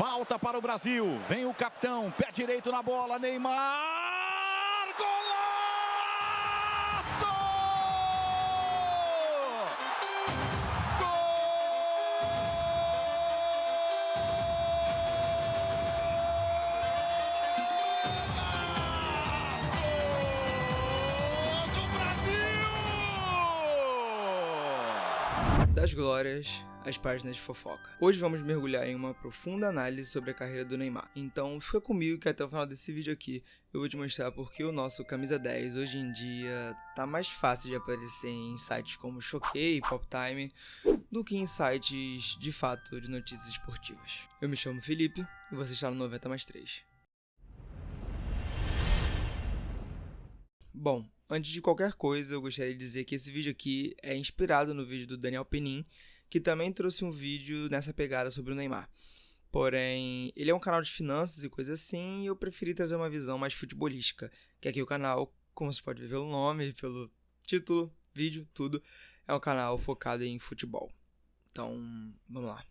Falta para o Brasil. Vem o capitão, pé direito na bola, Neymar. Golaço! Gol do Brasil! Das glórias às páginas de fofoca. Hoje vamos mergulhar em uma profunda análise sobre a carreira do Neymar. Então fica comigo que até o final desse vídeo aqui eu vou te mostrar porque o nosso camisa 10 hoje em dia tá mais fácil de aparecer em sites como Choquei e Poptime do que em sites de fato de notícias esportivas. Eu me chamo Felipe e você está no 90 mais 3. Bom, antes de qualquer coisa, eu gostaria de dizer que esse vídeo aqui é inspirado no vídeo do Daniel Penin, que também trouxe um vídeo nessa pegada sobre o Neymar. Porém, ele é um canal de finanças e coisas assim, e eu preferi trazer uma visão mais futebolística, que aqui o canal, como você pode ver pelo nome, pelo título, vídeo, tudo, é um canal focado em futebol. Então, vamos lá.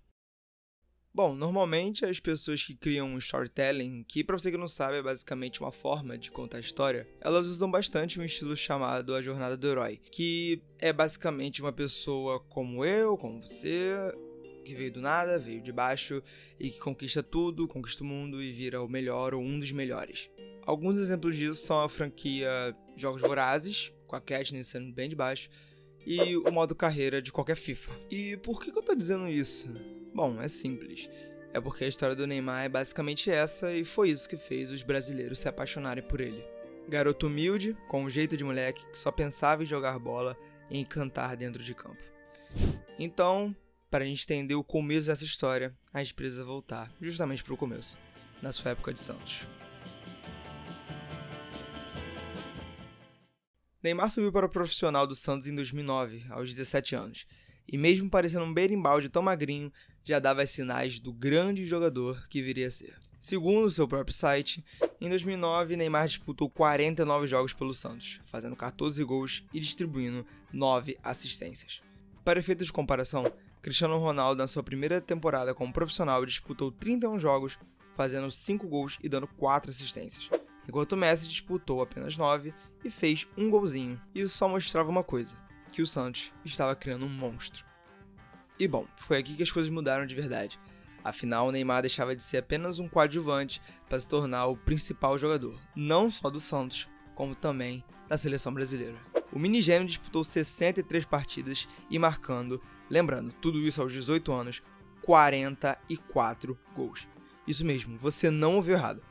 Bom, normalmente as pessoas que criam um storytelling, que pra você que não sabe é basicamente uma forma de contar a história, elas usam bastante um estilo chamado a jornada do herói, que é basicamente uma pessoa como eu, como você, que veio do nada, veio de baixo e que conquista tudo, conquista o mundo e vira o melhor ou um dos melhores. Alguns exemplos disso são a franquia Jogos Vorazes, com a Katniss sendo bem de baixo, e o modo carreira de qualquer FIFA. E por que eu tô dizendo isso? Bom, é simples. É porque a história do Neymar é basicamente essa e foi isso que fez os brasileiros se apaixonarem por ele. Garoto humilde, com um jeito de moleque que só pensava em jogar bola e em cantar dentro de campo. Então, para a gente entender o começo dessa história, a gente precisa voltar justamente para o começo, na sua época de Santos. Neymar subiu para o profissional do Santos em 2009, aos 17 anos, e mesmo parecendo um berimbau de tão magrinho, já dava sinais do grande jogador que viria a ser. Segundo seu próprio site, em 2009 Neymar disputou 49 jogos pelo Santos, fazendo 14 gols e distribuindo 9 assistências. Para efeitos de comparação, Cristiano Ronaldo na sua primeira temporada como profissional disputou 31 jogos, fazendo 5 gols e dando 4 assistências, enquanto Messi disputou apenas 9 e fez um golzinho. Isso só mostrava uma coisa, que o Santos estava criando um monstro. E bom, foi aqui que as coisas mudaram de verdade. Afinal, o Neymar deixava de ser apenas um coadjuvante para se tornar o principal jogador, não só do Santos, como também da seleção brasileira. O minigênio disputou 63 partidas e marcando, lembrando, tudo isso aos 18 anos, 44 gols. Isso mesmo, você não ouviu errado.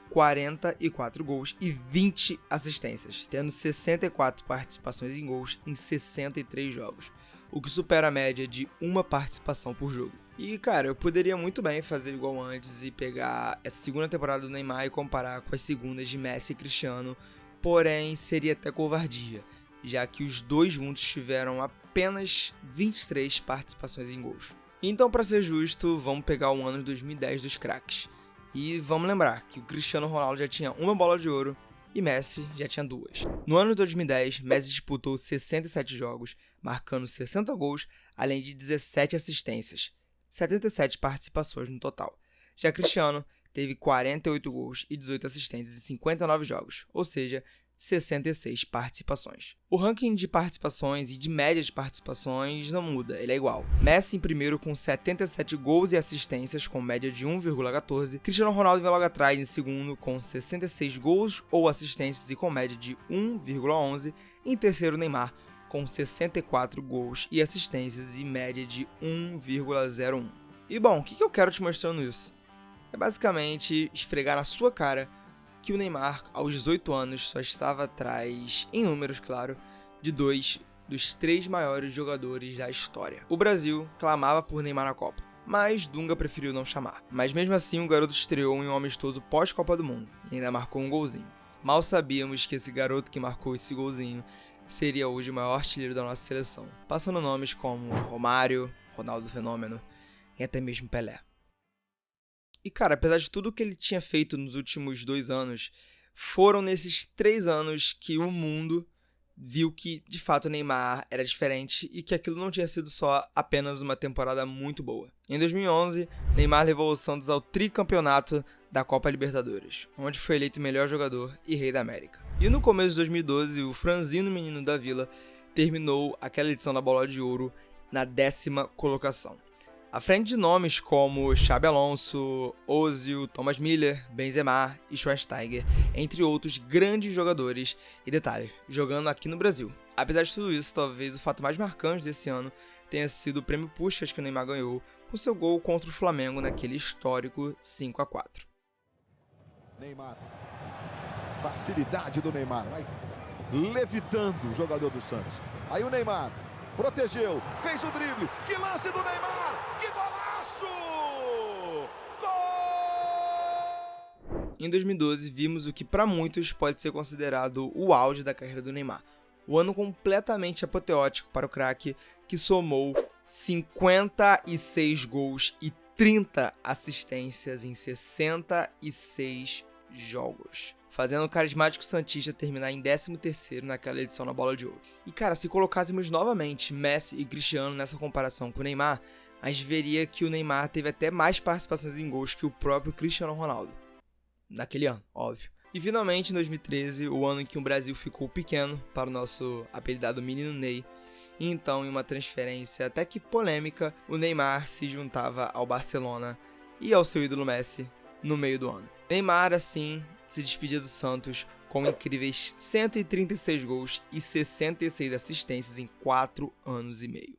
44 gols e 20 assistências, tendo 64 participações em gols em 63 jogos, o que supera a média de uma participação por jogo. E cara, eu poderia muito bem fazer igual antes e pegar essa segunda temporada do Neymar e comparar com as segundas de Messi e Cristiano, porém seria até covardia, já que os dois juntos tiveram apenas 23 participações em gols. Então, para ser justo, vamos pegar o ano de 2010 dos craques. E vamos lembrar que o Cristiano Ronaldo já tinha uma bola de ouro e Messi já tinha 2. No ano de 2010, Messi disputou 67 jogos, marcando 60 gols, além de 17 assistências, 77 participações no total. Já Cristiano teve 48 gols e 18 assistências em 59 jogos, ou seja, 66 participações. O ranking de participações e de média de participações não muda, ele é igual. Messi em primeiro com 77 gols e assistências com média de 1,14, Cristiano Ronaldo vem logo atrás em segundo com 66 gols ou assistências e com média de 1,11, e em terceiro Neymar com 64 gols e assistências e média de 1,01. E bom, o que eu quero te mostrando isso? É basicamente esfregar na sua cara que o Neymar, aos 18 anos, só estava atrás, em números, claro, de 2 dos 3 maiores jogadores da história. O Brasil clamava por Neymar na Copa, mas Dunga preferiu não chamar. Mas mesmo assim, o garoto estreou em um amistoso pós-Copa do Mundo e ainda marcou um golzinho. Mal sabíamos que esse garoto que marcou esse golzinho seria hoje o maior artilheiro da nossa seleção, passando nomes como Romário, Ronaldo Fenômeno e até mesmo Pelé. E cara, apesar de tudo que ele tinha feito nos últimos 2 anos, foram nesses 3 anos que o mundo viu que, de fato, o Neymar era diferente e que aquilo não tinha sido só apenas uma temporada muito boa. Em 2011, Neymar levou o Santos ao tricampeonato da Copa Libertadores, onde foi eleito melhor jogador e rei da América. E no começo de 2012, o franzino menino da Vila terminou aquela edição da Bola de Ouro na 10ª colocação. À frente de nomes como Xabi Alonso, Ozil, Thomas Müller, Benzema e Schweinsteiger, entre outros grandes jogadores e detalhes, jogando aqui no Brasil. Apesar de tudo isso, talvez o fato mais marcante desse ano tenha sido o prêmio Puskás que o Neymar ganhou com seu gol contra o Flamengo naquele histórico 5-4. Neymar, facilidade do Neymar, vai levitando o jogador do Santos. Aí o Neymar protegeu, fez o drible, que lance do Neymar, que golaço! Gol! Em 2012, vimos o que para muitos pode ser considerado o auge da carreira do Neymar. O ano completamente apoteótico para o craque, que somou 56 gols e 30 assistências em 66 jogos, fazendo o carismático santista terminar em 13º naquela edição da Bola de Ouro. E cara, se colocássemos novamente Messi e Cristiano nessa comparação com o Neymar, a gente veria que o Neymar teve até mais participações em gols que o próprio Cristiano Ronaldo. Naquele ano, óbvio. E finalmente, em 2013, o ano em que o Brasil ficou pequeno para o nosso apelidado Menino Ney, e então, em uma transferência até que polêmica, o Neymar se juntava ao Barcelona e ao seu ídolo Messi no meio do ano. Neymar, assim, se despedia do Santos com incríveis 136 gols e 66 assistências em 4 anos e meio.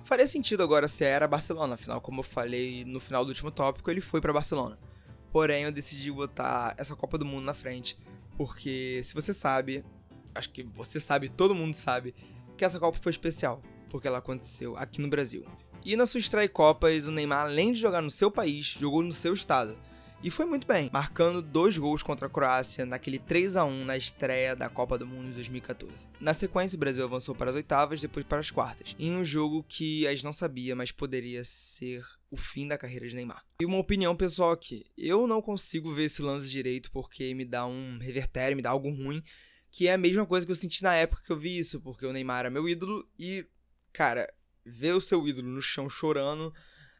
Faria sentido agora se era Barcelona, afinal, como eu falei no final do último tópico, ele foi para Barcelona. Porém, eu decidi botar essa Copa do Mundo na frente, porque se você sabe, acho que você sabe, todo mundo sabe, que essa Copa foi especial, porque ela aconteceu aqui no Brasil. E na sua estreia em Copas, o Neymar, além de jogar no seu país, jogou no seu estado. E foi muito bem, marcando 2 gols contra a Croácia naquele 3-1 na estreia da Copa do Mundo em 2014. Na sequência, o Brasil avançou para as oitavas, depois para as quartas, em um jogo que a gente não sabia, mas poderia ser o fim da carreira de Neymar. E uma opinião pessoal aqui, eu não consigo ver esse lance direito porque me dá um revertério, me dá algo ruim, que é a mesma coisa que eu senti na época que eu vi isso, porque o Neymar era meu ídolo e, cara, ver o seu ídolo no chão chorando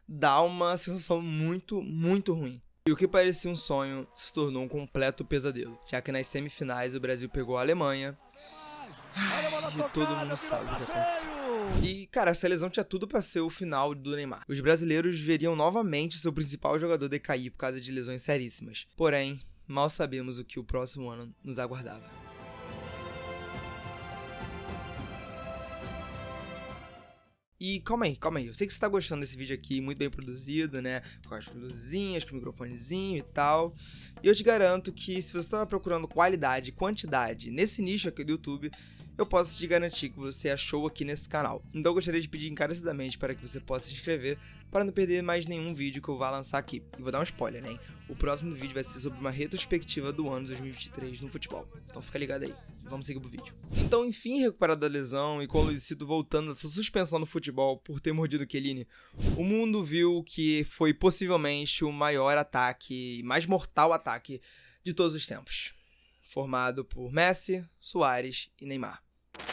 dá uma sensação muito, muito ruim. E o que parecia um sonho se tornou um completo pesadelo, já que nas semifinais o Brasil pegou a Alemanha e todo mundo sabe o que aconteceu. E, cara, essa lesão tinha tudo pra ser o final do Neymar. Os brasileiros veriam novamente seu principal jogador decair por causa de lesões seríssimas. Porém, mal sabemos o que o próximo ano nos aguardava. E calma aí, eu sei que você tá gostando desse vídeo aqui, muito bem produzido, né, com as luzinhas, com o microfonezinho e tal, e eu te garanto que se você estava procurando qualidade e quantidade nesse nicho aqui do YouTube, eu posso te garantir que você achou aqui nesse canal. Então eu gostaria de pedir encarecidamente para que você possa se inscrever para não perder mais nenhum vídeo que eu vá lançar aqui. E vou dar um spoiler, né? O próximo vídeo vai ser sobre uma retrospectiva do ano 2023 no futebol. Então fica ligado aí. Vamos seguir pro vídeo. Então, enfim, recuperado da lesão e com o Luizito voltando da sua suspensão no futebol por ter mordido o Chiellini, o mundo viu que foi possivelmente o maior ataque, mais mortal ataque de todos os tempos. Formado por Messi, Suárez e Neymar.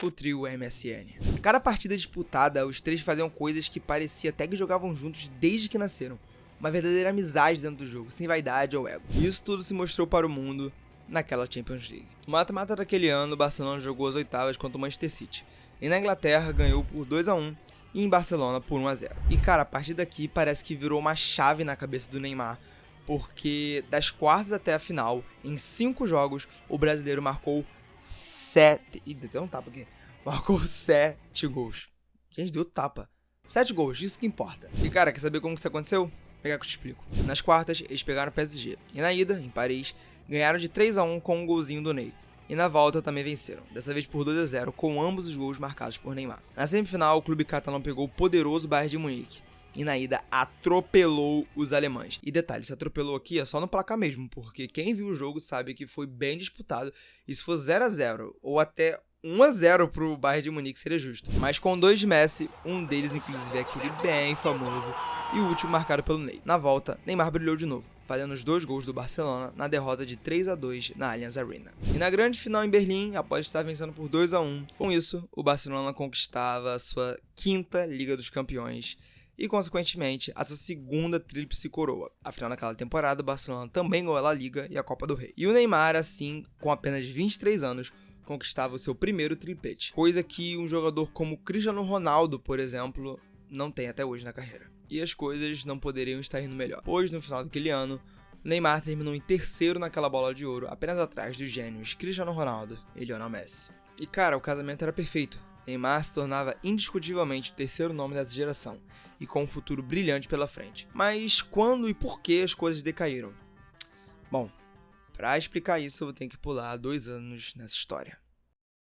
O trio MSN. Cada partida disputada, os três faziam coisas que parecia até que jogavam juntos desde que nasceram. Uma verdadeira amizade dentro do jogo, sem vaidade ou ego. E isso tudo se mostrou para o mundo naquela Champions League. No mata-mata daquele ano, o Barcelona jogou as oitavas contra o Manchester City. E na Inglaterra ganhou por 2-1 e em Barcelona por 1-0. E cara, a partir daqui parece que virou uma chave na cabeça do Neymar. Porque das quartas até a final, em 5 jogos, o brasileiro marcou 7... Ih, deu um tapa aqui. Marcou 7 gols. Gente, deu tapa. 7 gols, isso que importa. E cara, quer saber como que isso aconteceu? Pegar que eu te explico. Nas quartas, eles pegaram o PSG. E na ida, em Paris, ganharam de 3-1 com um golzinho do Ney. E na volta também venceram, dessa vez por 2-0, com ambos os gols marcados por Neymar. Na semifinal, o clube catalão pegou o poderoso Bayern de Munique. E na ida atropelou os alemães. E detalhe, se atropelou aqui é só no placar mesmo, porque quem viu o jogo sabe que foi bem disputado. E se for 0-0 ou até 1-0 pro Bayern de Munique seria justo. Mas com 2 de Messi, um deles inclusive é aquele bem famoso, e o último marcado pelo Ney. Na volta, Neymar brilhou de novo. fazendo os 2 gols do Barcelona na derrota de 3-2 na Allianz Arena. E na grande final em Berlim, após estar vencendo por 2-1, com isso, o Barcelona conquistava a sua 5ª Liga dos Campeões e, consequentemente, a sua 2ª tríplice coroa. Afinal, naquela temporada, o Barcelona também ganhou a La Liga e a Copa do Rei. E o Neymar, assim, com apenas 23 anos, conquistava o seu primeiro triplete, coisa que um jogador como Cristiano Ronaldo, por exemplo, não tem até hoje na carreira. E as coisas não poderiam estar indo melhor, pois no final daquele ano, Neymar terminou em 3º naquela bola de ouro, apenas atrás dos gênios Cristiano Ronaldo e Lionel Messi. E cara, o casamento era perfeito. Neymar se tornava indiscutivelmente o 3º nome dessa geração, e com um futuro brilhante pela frente. Mas quando e por que as coisas decaíram? Bom, pra explicar isso eu vou ter que pular 2 anos nessa história.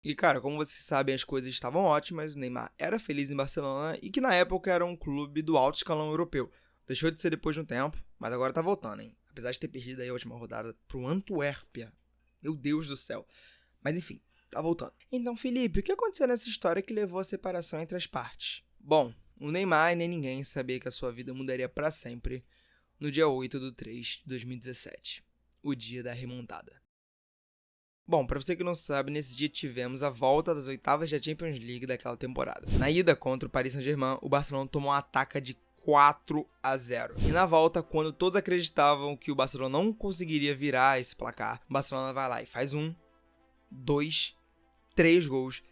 E cara, como vocês sabem, as coisas estavam ótimas, o Neymar era feliz em Barcelona e que na época era um clube do alto escalão europeu. Deixou de ser depois de um tempo, mas agora tá voltando, hein? Apesar de ter perdido aí a última rodada pro Antuérpia. Meu Deus do céu. Mas enfim, tá voltando. Então, Felipe, o que aconteceu nessa história que levou à separação entre as partes? Bom, o Neymar e nem ninguém sabia que a sua vida mudaria pra sempre no dia 8/3 de 2017, o dia da remontada. Bom, pra você que não sabe, nesse dia tivemos a volta das oitavas da Champions League daquela temporada. Na ida contra o Paris Saint-Germain, o Barcelona tomou uma ataca de 4-0. E na volta, quando todos acreditavam que o Barcelona não conseguiria virar esse placar, o Barcelona vai lá e faz 1, 2, 3 gols,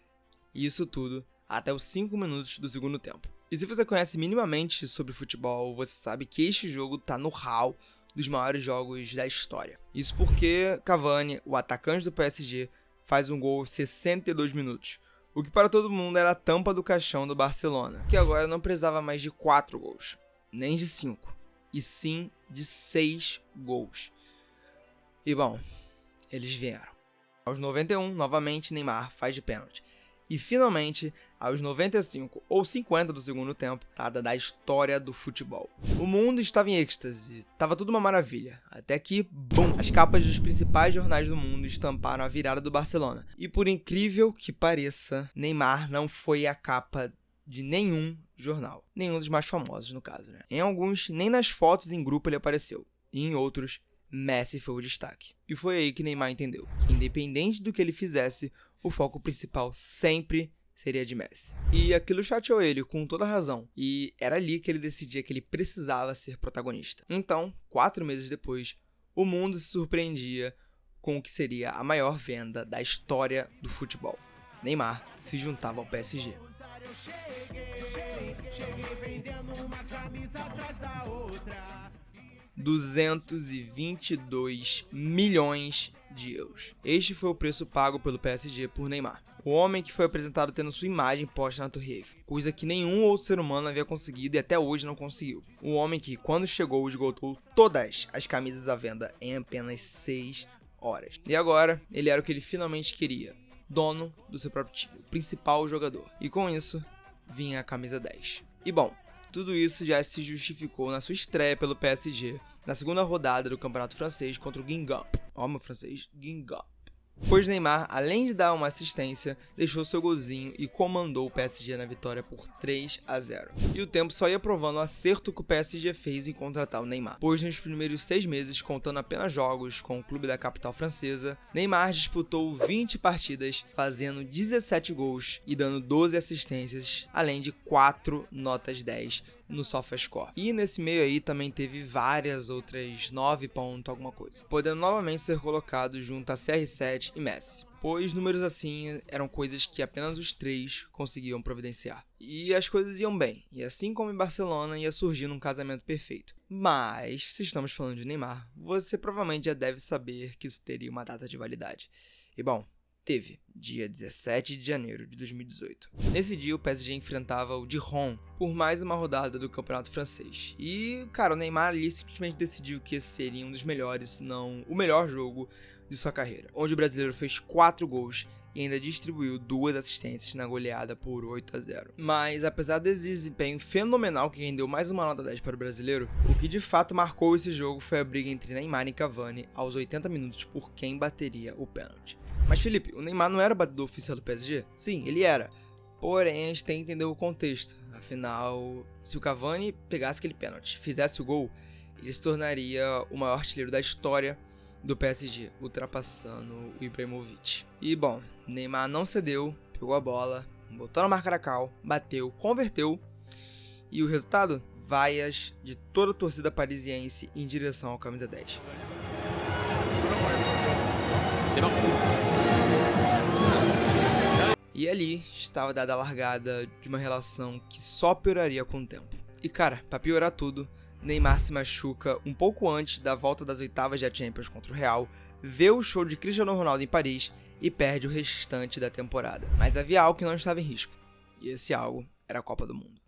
e isso tudo até os 5 minutos do segundo tempo. E se você conhece minimamente sobre futebol, você sabe que este jogo tá no hall dos maiores jogos da história. Isso porque Cavani, o atacante do PSG, faz um gol aos 62 minutos, o que para todo mundo era a tampa do caixão do Barcelona, que agora não precisava mais de 4 gols, nem de 5, e sim de 6 gols. E bom, eles vieram. Aos 91, novamente, Neymar faz de pênalti. E finalmente, aos 95 ou 50 do segundo tempo, nada da história do futebol. O mundo estava em êxtase, estava tudo uma maravilha. Até que, bum, as capas dos principais jornais do mundo estamparam a virada do Barcelona. E por incrível que pareça, Neymar não foi a capa de nenhum jornal. Nenhum dos mais famosos, no caso, né? Em alguns, nem nas fotos em grupo ele apareceu. E em outros, Messi foi o destaque. E foi aí que Neymar entendeu que, independente do que ele fizesse, o foco principal sempre seria de Messi. E aquilo chateou ele, com toda razão. E era ali que ele decidia que ele precisava ser protagonista. Então, 4 meses depois, o mundo se surpreendia com o que seria a maior venda da história do futebol. Neymar se juntava ao PSG. Cheguei vendendo uma camisa atrás da outra. 222 milhões de euros. Este foi o preço pago pelo PSG por Neymar. O homem que foi apresentado tendo sua imagem posta na Torre Eiffel, coisa que nenhum outro ser humano havia conseguido e até hoje não conseguiu. O homem que, quando chegou, esgotou todas as camisas à venda em apenas 6 horas. E agora, ele era o que ele finalmente queria: dono do seu próprio time, o principal jogador. E com isso, vinha a camisa 10. E bom, tudo isso já se justificou na sua estreia pelo PSG, na segunda rodada do Campeonato Francês contra o Guingamp. Ó, meu francês, Guingamp. Pois Neymar, além de dar uma assistência, deixou seu golzinho e comandou o PSG na vitória por 3-0. E o tempo só ia provando o acerto que o PSG fez em contratar o Neymar, pois nos primeiros 6 meses, contando apenas jogos com o clube da capital francesa, Neymar disputou 20 partidas, fazendo 17 gols e dando 12 assistências, além de 4 notas 10 no SofaScore. E nesse meio aí também teve várias outras 9 pontos alguma coisa, podendo novamente ser colocado junto a CR7 e Messi, pois números assim eram coisas que apenas os 3 conseguiam providenciar. E as coisas iam bem, e assim como em Barcelona ia surgindo um casamento perfeito. Mas, se estamos falando de Neymar, você provavelmente já deve saber que isso teria uma data de validade. E bom, teve, dia 17 de janeiro de 2018. Nesse dia o PSG enfrentava o Dijon por mais uma rodada do campeonato francês. E, cara, o Neymar ali simplesmente decidiu que esse seria um dos melhores, se não o melhor jogo de sua carreira, onde o brasileiro fez 4 gols e ainda distribuiu 2 assistências na goleada por 8-0. Mas, apesar desse desempenho fenomenal que rendeu mais uma nota 10 para o brasileiro, o que de fato marcou esse jogo foi a briga entre Neymar e Cavani aos 80 minutos por quem bateria o pênalti. Mas Felipe, o Neymar não era o batedor oficial do PSG? Sim, ele era. Porém, a gente tem que entender o contexto. Afinal, se o Cavani pegasse aquele pênalti, fizesse o gol, ele se tornaria o maior artilheiro da história do PSG, ultrapassando o Ibrahimovic. E bom, Neymar não cedeu, pegou a bola, botou na marca da cal, bateu, converteu, e o resultado? Vaias de toda a torcida parisiense em direção ao camisa 10. E ali estava dada a largada de uma relação que só pioraria com o tempo. E cara, pra piorar tudo, Neymar se machuca um pouco antes da volta das oitavas da Champions contra o Real, vê o show de Cristiano Ronaldo em Paris e perde o restante da temporada. Mas havia algo que não estava em risco, e esse algo era a Copa do Mundo.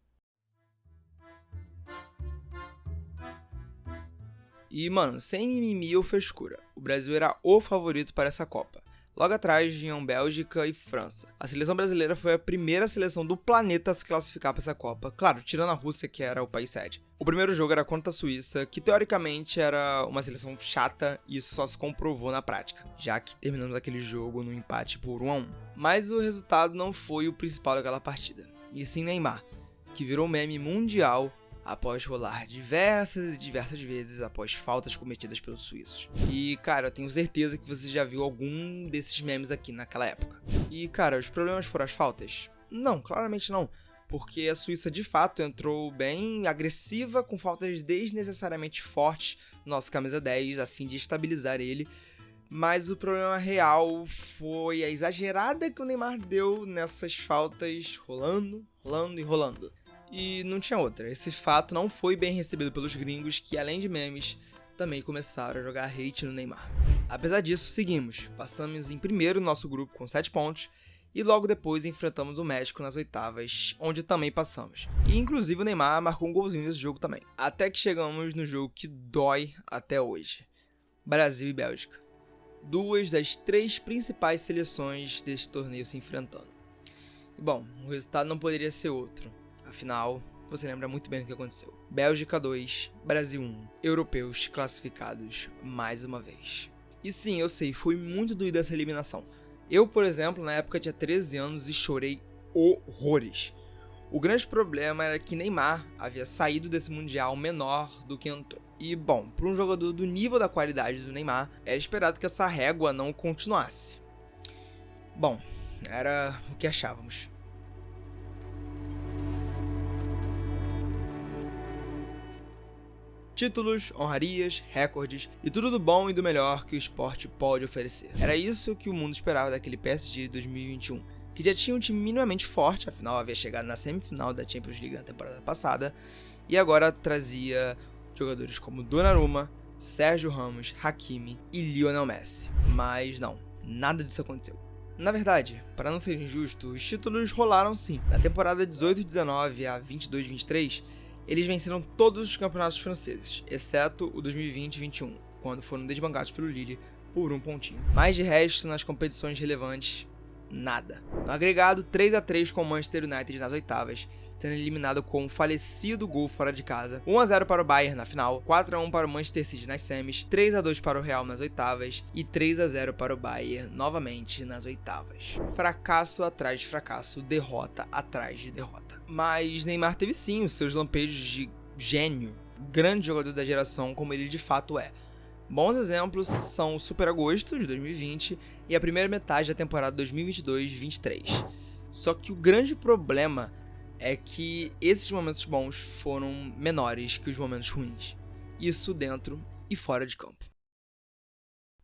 E, mano, sem mimimi ou frescura, o Brasil era o favorito para essa Copa. Logo atrás vinham Bélgica e França. A seleção brasileira foi a primeira seleção do planeta a se classificar para essa Copa, claro, tirando a Rússia, que era o país sede. O primeiro jogo era contra a Suíça, que teoricamente era uma seleção chata, e isso só se comprovou na prática, já que terminamos aquele jogo no empate por 1-1. Mas o resultado não foi o principal daquela partida, e sim Neymar, que virou meme mundial após rolar diversas vezes após faltas cometidas pelos suíços. E, cara, eu tenho certeza que você já viu algum desses memes aqui naquela época. E, cara, os problemas foram as faltas? Não, claramente não, porque a Suíça de fato entrou bem agressiva, com faltas desnecessariamente fortes no nosso camisa 10, a fim de estabilizar ele. Mas o problema real foi a exagerada que o Neymar deu nessas faltas, rolando e rolando. E não tinha outra, esse fato não foi bem recebido pelos gringos, que além de memes, também começaram a jogar hate no Neymar. Apesar disso, seguimos, passamos em primeiro no nosso grupo com 7 pontos, e logo depois enfrentamos o México nas oitavas, onde também passamos. E inclusive o Neymar marcou um golzinho nesse jogo também. Até que chegamos no jogo que dói até hoje, Brasil e Bélgica. Duas das 3 principais seleções desse torneio se enfrentando. E bom, o resultado não poderia ser outro. Afinal, você lembra muito bem do que aconteceu. Bélgica 2, Brasil 1, europeus classificados mais uma vez. E sim, eu sei, foi muito doída essa eliminação. Eu, por exemplo, na época tinha 13 anos e chorei horrores. O grande problema era que Neymar havia saído desse Mundial menor do que entrou. E bom, para um jogador do nível da qualidade do Neymar, era esperado que essa régua não continuasse. Bom, era o que achávamos. Títulos, honrarias, recordes e tudo do bom e do melhor que o esporte pode oferecer. Era isso que o mundo esperava daquele PSG de 2021, que já tinha um time minimamente forte, afinal havia chegado na semifinal da Champions League na temporada passada, e agora trazia jogadores como Donnarumma, Sérgio Ramos, Hakimi e Lionel Messi. Mas não, nada disso aconteceu. Na verdade, para não ser injusto, os títulos rolaram sim. Da temporada 18-19 a 22-23, eles venceram todos os campeonatos franceses, exceto o 2020-21, quando foram desbancados pelo Lille por 1 pontinho. Mas de resto, nas competições relevantes, nada. No agregado, 3-3 com o Manchester United nas oitavas, tendo eliminado com um falecido gol fora de casa, 1-0 para o Bayern na final, 4-1 para o Manchester City nas semis, 3-2 para o Real nas oitavas e 3-0 para o Bayern novamente nas oitavas. Fracasso atrás de fracasso, derrota atrás de derrota. Mas Neymar teve sim os seus lampejos de gênio, grande jogador da geração como ele de fato é. Bons exemplos são o Super Agosto de 2020 e a primeira metade da temporada 2022-23. Só que o grande problema é que esses momentos bons foram menores que os momentos ruins. Isso dentro e fora de campo.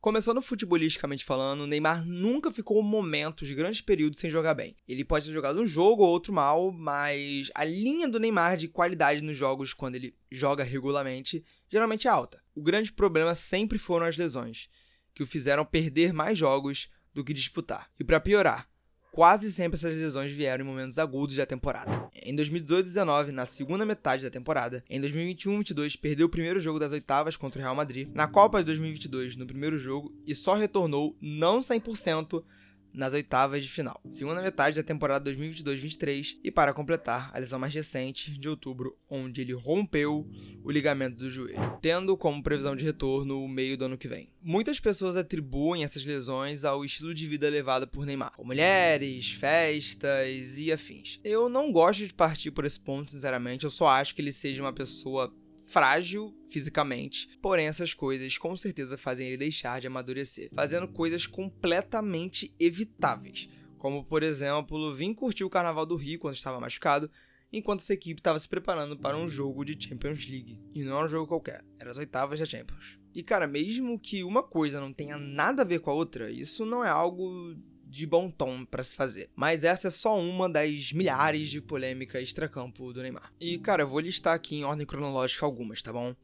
Começando futebolisticamente falando, Neymar nunca ficou momentos de grandes períodos sem jogar bem. Ele pode ter jogado um jogo ou outro mal, mas a linha do Neymar de qualidade nos jogos quando ele joga regularmente geralmente é alta. O grande problema sempre foram as lesões, que o fizeram perder mais jogos do que disputar. E para piorar, quase sempre essas lesões vieram em momentos agudos da temporada. Em 2018-19, na segunda metade da temporada, em 2021-22, perdeu o primeiro jogo das oitavas contra o Real Madrid, na Copa de 2022, no primeiro jogo, e só retornou não 100% nas oitavas de final. Segunda metade da temporada 2022-23 e, para completar, a lesão mais recente, de outubro, onde ele rompeu o ligamento do joelho, tendo como previsão de retorno o meio do ano que vem. Muitas pessoas atribuem essas lesões ao estilo de vida levado por Neymar, com mulheres, festas e afins. Eu não gosto de partir por esse ponto, sinceramente, eu só acho que ele seja uma pessoa frágil fisicamente, porém essas coisas com certeza fazem ele deixar de amadurecer, fazendo coisas completamente evitáveis, como por exemplo, vir curtir o Carnaval do Rio quando estava machucado, enquanto sua equipe estava se preparando para um jogo de Champions League, e não era um jogo qualquer, era as oitavas da Champions. E cara, mesmo que uma coisa não tenha nada a ver com a outra, isso não é algo de bom tom pra se fazer. Mas essa é só uma das milhares de polêmicas extracampo do Neymar. E, cara, eu vou listar aqui em ordem cronológica algumas, tá bom?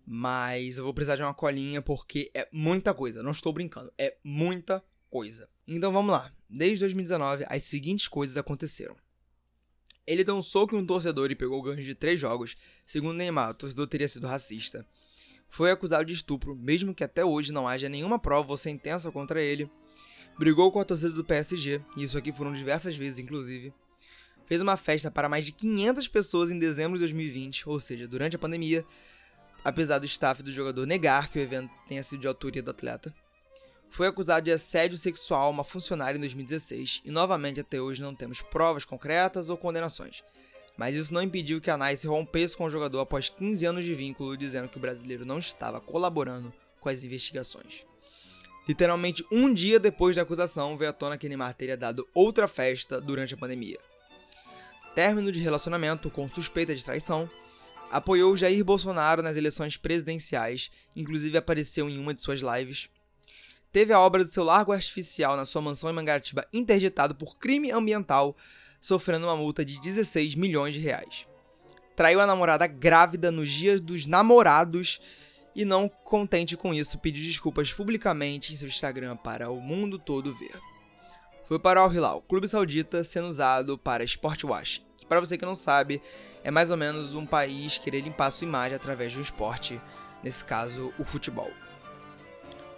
Mas eu vou precisar de uma colinha porque é muita coisa, não estou brincando, é muita coisa. Então vamos lá. Desde 2019, as seguintes coisas aconteceram. Ele deu um soco em um torcedor e pegou o gancho de 3 jogos. Segundo Neymar, o torcedor teria sido racista. Foi acusado de estupro, mesmo que até hoje não haja nenhuma prova ou sentença contra ele. Brigou com a torcida do PSG, e isso aqui foram diversas vezes, inclusive. Fez uma festa para mais de 500 pessoas em dezembro de 2020, ou seja, durante a pandemia, apesar do staff do jogador negar que o evento tenha sido de autoria do atleta. Foi acusado de assédio sexual a uma funcionária em 2016, e novamente até hoje não temos provas concretas ou condenações. Mas isso não impediu que a Nice rompesse com o jogador após 15 anos de vínculo, dizendo que o brasileiro não estava colaborando com as investigações. Literalmente um dia depois da acusação, veio à tona que Neymar teria dado outra festa durante a pandemia. Término de relacionamento com suspeita de traição. Apoiou Jair Bolsonaro nas eleições presidenciais, inclusive apareceu em uma de suas lives. Teve a obra do seu largo artificial na sua mansão em Mangaratiba interditado por crime ambiental, sofrendo uma multa de 16 milhões de reais. Traiu a namorada grávida nos dias dos namorados e, não contente com isso, pediu desculpas publicamente em seu Instagram para o mundo todo ver. Foi para o Al Hilal, clube saudita, sendo usado para sport washing, que, para você que não sabe, é mais ou menos um país querer limpar sua imagem através de um esporte, nesse caso, o futebol.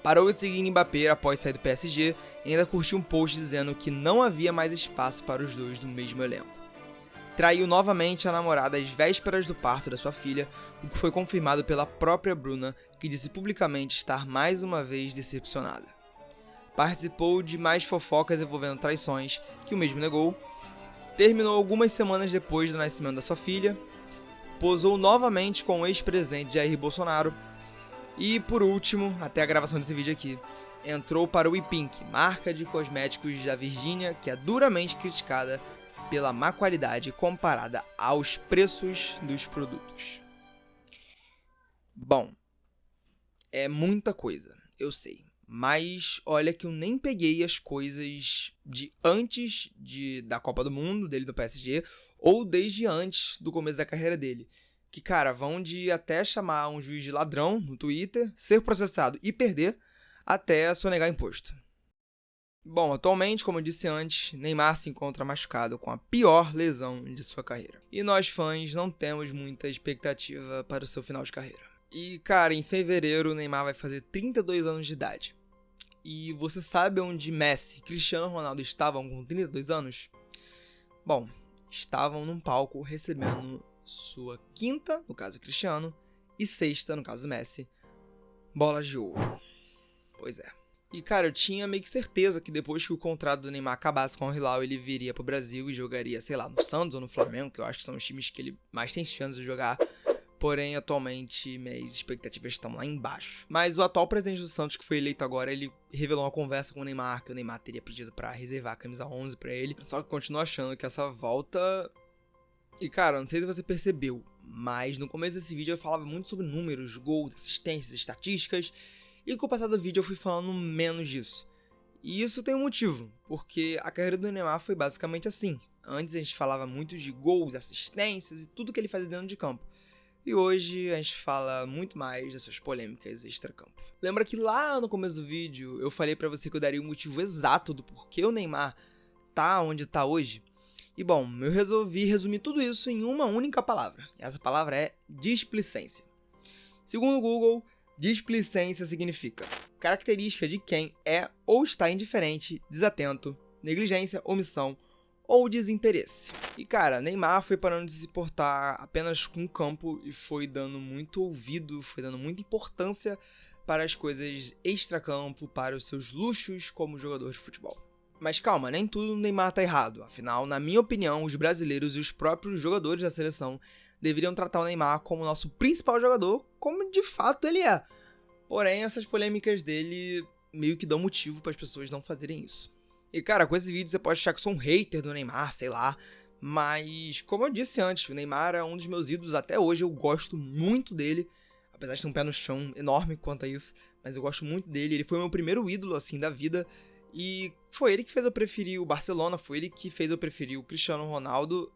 Parou de seguir Mbappé após sair do PSG e ainda curtiu um post dizendo que não havia mais espaço para os dois no mesmo elenco. Traiu novamente a namorada às vésperas do parto da sua filha, o que foi confirmado pela própria Bruna, que disse publicamente estar mais uma vez decepcionada. Participou de mais fofocas envolvendo traições, que o mesmo negou. Terminou algumas semanas depois do nascimento da sua filha. Posou novamente com o ex-presidente Jair Bolsonaro. E, por último, até a gravação desse vídeo aqui, entrou para o WePink, marca de cosméticos da Virgínia, que é duramente criticada pela má qualidade comparada aos preços dos produtos. Bom, é muita coisa, eu sei. Mas olha que eu nem peguei as coisas de antes da Copa do Mundo, dele no PSG, ou desde antes do começo da carreira dele. Que, cara, vão de até chamar um juiz de ladrão no Twitter, ser processado e perder, até sonegar imposto. Bom, atualmente, como eu disse antes, Neymar se encontra machucado com a pior lesão de sua carreira. E nós, fãs, não temos muita expectativa para o seu final de carreira. E, cara, em fevereiro, o Neymar vai fazer 32 anos de idade. E você sabe onde Messi e Cristiano Ronaldo estavam com 32 anos? Bom, estavam num palco recebendo sua quinta, no caso Cristiano, e sexta, no caso Messi, bolas de ouro. Pois é. E, cara, eu tinha meio que certeza que depois que o contrato do Neymar acabasse com o Hilal, ele viria pro Brasil e jogaria, sei lá, no Santos ou no Flamengo, que eu acho que são os times que ele mais tem chance de jogar. Porém, atualmente, minhas expectativas estão lá embaixo. Mas o atual presidente do Santos, que foi eleito agora, ele revelou uma conversa com o Neymar, que o Neymar teria pedido pra reservar a camisa 11 pra ele. Só que eu continuo achando que essa volta... E, cara, não sei se você percebeu, mas no começo desse vídeo eu falava muito sobre números, gols, assistências, estatísticas... E com o passar do vídeo eu fui falando menos disso. E isso tem um motivo, porque a carreira do Neymar foi basicamente assim. Antes a gente falava muito de gols, assistências e tudo que ele fazia dentro de campo. E hoje a gente fala muito mais das suas polêmicas extracampo. Lembra que lá no começo do vídeo eu falei pra você que eu daria o motivo exato do porquê o Neymar tá onde tá hoje? E bom, eu resolvi resumir tudo isso em uma única palavra. E essa palavra é displicência. Segundo o Google, displicência significa característica de quem é ou está indiferente, desatento, negligência, omissão ou desinteresse. E, cara, Neymar foi parando de se portar apenas com o campo e foi dando muito ouvido, foi dando muita importância para as coisas extracampo, para os seus luxos como jogador de futebol. Mas calma, nem tudo no Neymar tá errado. Afinal, na minha opinião, os brasileiros e os próprios jogadores da seleção deveriam tratar o Neymar como nosso principal jogador, como de fato ele é. Porém, essas polêmicas dele meio que dão motivo para as pessoas não fazerem isso. E cara, com esse vídeo você pode achar que eu sou um hater do Neymar, sei lá. Mas, como eu disse antes, o Neymar é um dos meus ídolos até hoje, eu gosto muito dele. Apesar de ter um pé no chão enorme quanto a isso, mas eu gosto muito dele. Ele foi o meu primeiro ídolo, assim, da vida. E foi ele que fez eu preferir o Barcelona, foi ele que fez eu preferir o Cristiano Ronaldo.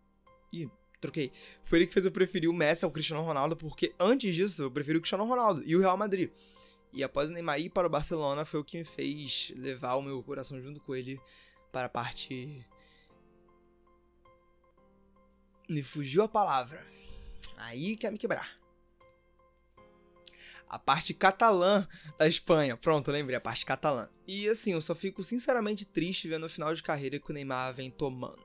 Ih, troquei. Foi ele que fez eu preferir o Messi ao Cristiano Ronaldo, porque antes disso eu preferi o Cristiano Ronaldo e o Real Madrid. E após o Neymar ir para o Barcelona, foi o que me fez levar o meu coração junto com ele para a parte... Me fugiu a palavra. Aí quer me quebrar. A parte catalã da Espanha. Pronto, eu lembrei, a parte catalã. E assim, eu só fico sinceramente triste vendo o final de carreira que o Neymar vem tomando.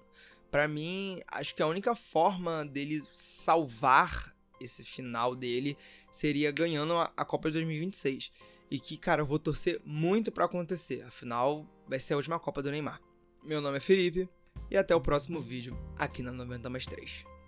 Pra mim, acho que a única forma dele salvar esse final dele seria ganhando a Copa de 2026. E que, cara, eu vou torcer muito pra acontecer. Afinal, vai ser a última Copa do Neymar. Meu nome é Felipe e até o próximo vídeo aqui na 90+3.